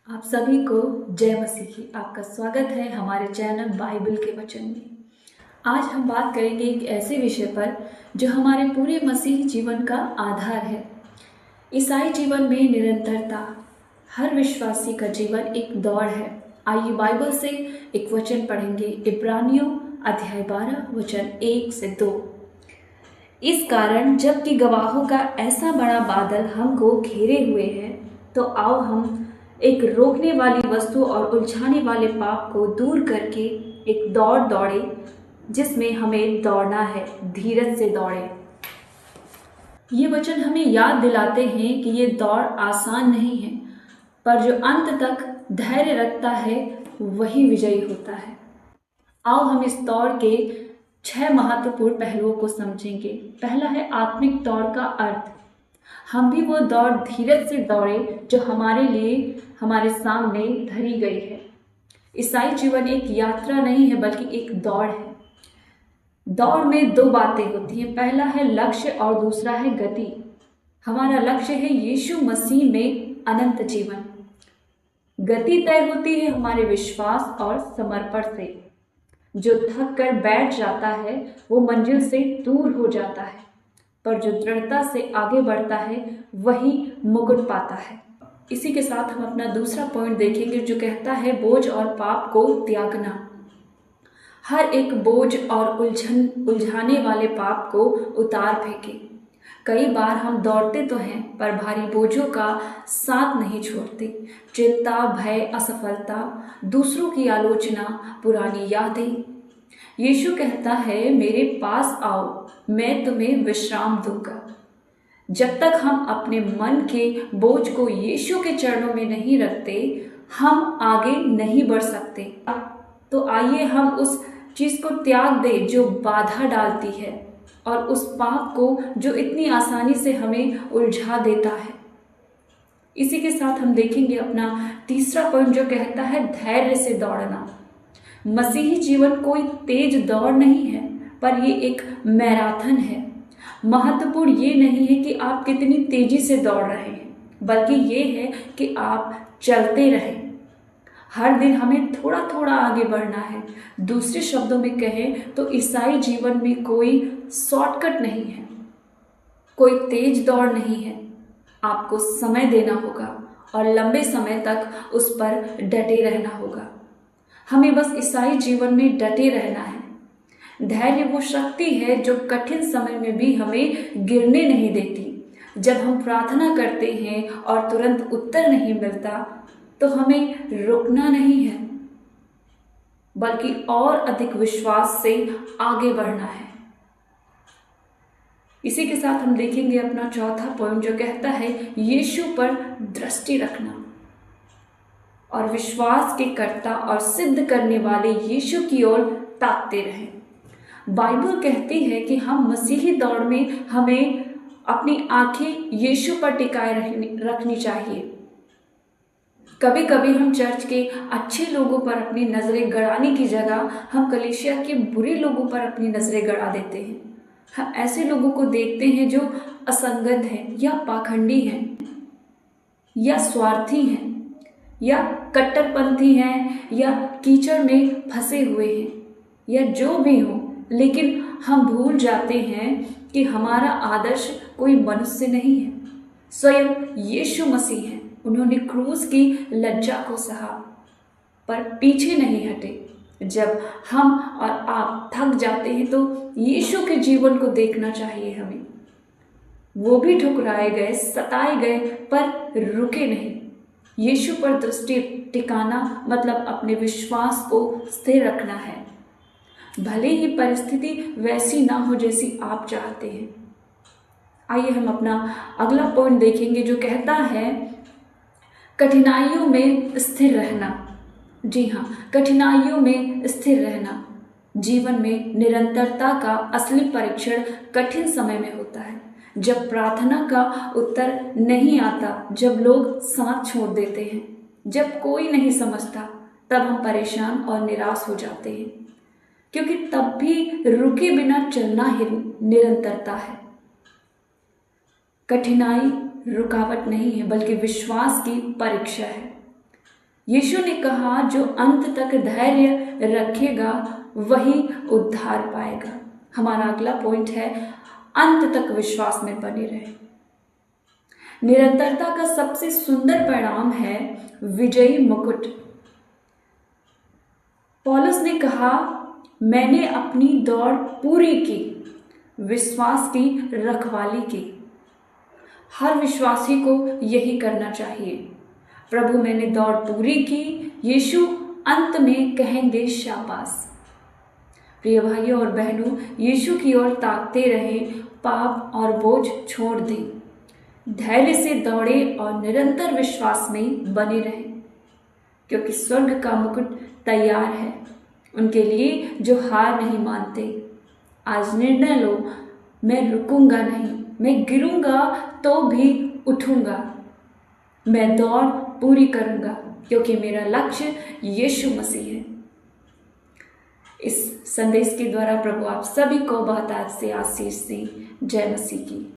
आप सभी को जय मसीह। आपका स्वागत है हमारे चैनल बाइबल के वचन में। आज हम बात करेंगे एक ऐसे विषय पर जो हमारे पूरे मसीही जीवन का आधार है। ईसाई जीवन में निरंतरता। हर विश्वासी का जीवन एक दौड़ है। आइए बाइबल से एक वचन पढ़ेंगे। इब्रानियों अध्याय 12 वचन 1 से 2। इस कारण जबकि गवाहों का ऐसा बड़ा बादल हमको घेरे हुए है, तो आओ हम एक रोकने वाली वस्तु और उलझाने वाले पाप को दूर करके एक दौड़ दौड़े जिसमें हमें दौड़ना है। धीरज से दौड़े। ये वचन हमें याद दिलाते हैं कि ये दौड़ आसान नहीं है, पर जो अंत तक धैर्य रखता है वही विजयी होता है। आओ हम इस दौड़ के 6 महत्वपूर्ण पहलुओं को समझेंगे। पहला है आत्मिक दौड़ का अर्थ। हम भी वो दौड़ धीरज से दौड़े जो हमारे लिए हमारे सामने धरी गई है। ईसाई जीवन एक यात्रा नहीं है बल्कि एक दौड़ है। दौड़ में 2 बातें होती हैं। पहला है लक्ष्य और दूसरा है गति। हमारा लक्ष्य है यीशु मसीह में अनंत जीवन। गति तय होती है हमारे विश्वास और समर्पण से। जो थक कर बैठ जाता है वो मंजिल से दूर हो जाता है, पर जो दृढ़ता से आगे बढ़ता है वही मुकुट पाता है। इसी के साथ हम अपना दूसरा पॉइंट देखेंगे जो कहता है बोझ और पाप को त्यागना। हर एक बोझ और उलझाने वाले पाप को उतार फेंके। कई बार हम दौड़ते तो हैं पर भारी बोझों का साथ नहीं छोड़ते। चिंता, भय, असफलता, दूसरों की आलोचना, पुरानी यादें। यीशु कहता है मेरे पास आओ, मैं तुम्हें विश्राम दूंगा। जब तक हम अपने मन के बोझ को यीशु के चरणों में नहीं रखते, हम आगे नहीं बढ़ सकते। तो आइए हम उस चीज को त्याग दें जो बाधा डालती है और उस पाप को जो इतनी आसानी से हमें उलझा देता है। इसी के साथ हम देखेंगे अपना तीसरा पॉइंट जो कहता है धैर्य से दौड़ना। मसीही जीवन कोई तेज दौड़ नहीं है, पर ये एक मैराथन है। महत्वपूर्ण ये नहीं है कि आप कितनी तेजी से दौड़ रहे हैं, बल्कि ये है कि आप चलते रहें। हर दिन हमें थोड़ा थोड़ा आगे बढ़ना है। दूसरे शब्दों में कहें तो ईसाई जीवन में कोई शॉर्टकट नहीं है, कोई तेज दौड़ नहीं है। आपको समय देना होगा और लंबे समय तक उस पर डटे रहना होगा। हमें बस ईसाई जीवन में डटे रहना है। धैर्य वो शक्ति है जो कठिन समय में भी हमें गिरने नहीं देती। जब हम प्रार्थना करते हैं और तुरंत उत्तर नहीं मिलता, तो हमें रुकना नहीं है, बल्कि और अधिक विश्वास से आगे बढ़ना है। इसी के साथ हम देखेंगे अपना चौथा पॉइंट जो कहता है यीशु पर दृष्टि रखना और विश्वास के कर्ता और सिद्ध करने वाले यीशु की ओर ताकते रहें। बाइबल कहती है कि हम मसीही दौड़ में हमें अपनी आंखें यीशु पर टिकाए रखनी चाहिए। कभी कभी हम चर्च के अच्छे लोगों पर अपनी नज़रें गड़ाने की जगह हम कलीसिया के बुरे लोगों पर अपनी नज़रें गड़ा देते हैं। हम ऐसे लोगों को देखते हैं जो असंगत हैं या पाखंडी हैं या स्वार्थी हैं या कट्टरपंथी हैं या कीचड़ में फंसे हुए हैं या जो भी हो, लेकिन हम भूल जाते हैं कि हमारा आदर्श कोई मनुष्य नहीं है, स्वयं यीशु मसीह है। उन्होंने क्रूस की लज्जा को सहा पर पीछे नहीं हटे। जब हम और आप थक जाते हैं तो यीशु के जीवन को देखना चाहिए हमें। वो भी ठुकराए गए, सताए गए, पर रुके नहीं। यीशु पर दृष्टि टिकाना मतलब अपने विश्वास को स्थिर रखना है, भले ही परिस्थिति वैसी ना हो जैसी आप चाहते हैं। आइए हम अपना अगला पॉइंट देखेंगे जो कहता है कठिनाइयों में स्थिर रहना। जी हाँ, कठिनाइयों में स्थिर रहना। जीवन में निरंतरता का असली परीक्षण कठिन समय में होता है। जब प्रार्थना का उत्तर नहीं आता, जब लोग साथ छोड़ देते हैं, जब कोई नहीं समझता, तब हम परेशान और निराश हो जाते हैं, क्योंकि तब भी रुके बिना चलना ही निरंतरता है। कठिनाई रुकावट नहीं है बल्कि विश्वास की परीक्षा है। यीशु ने कहा, जो अंत तक धैर्य रखेगा वही उद्धार पाएगा। हमारा अगला पॉइंट है, अंत तक विश्वास में बने रहे। निरंतरता का सबसे सुंदर परिणाम है विजयी मुकुट। पौलुस ने कहा, मैंने अपनी दौड़ पूरी की, विश्वास की रखवाली की। हर विश्वासी को यही करना चाहिए। प्रभु मैंने दौड़ पूरी की, यीशु अंत में कहेंगे शाबाश। प्रिय भाइयों और बहनों, यीशु की ओर ताकते रहे, पाप और बोझ छोड़ दें, धैर्य से दौड़े और निरंतर विश्वास में बने रहें, क्योंकि स्वर्ग का मुकुट तैयार है उनके लिए जो हार नहीं मानते। आज निर्णय लो, मैं रुकूंगा नहीं, मैं गिरूंगा तो भी उठूंगा, मैं दौड़ पूरी करूंगा, क्योंकि मेरा लक्ष्य यीशु मसीह है। इस संदेश के द्वारा प्रभु आप सभी को बहुत से आशीष दें। जय मसीह की।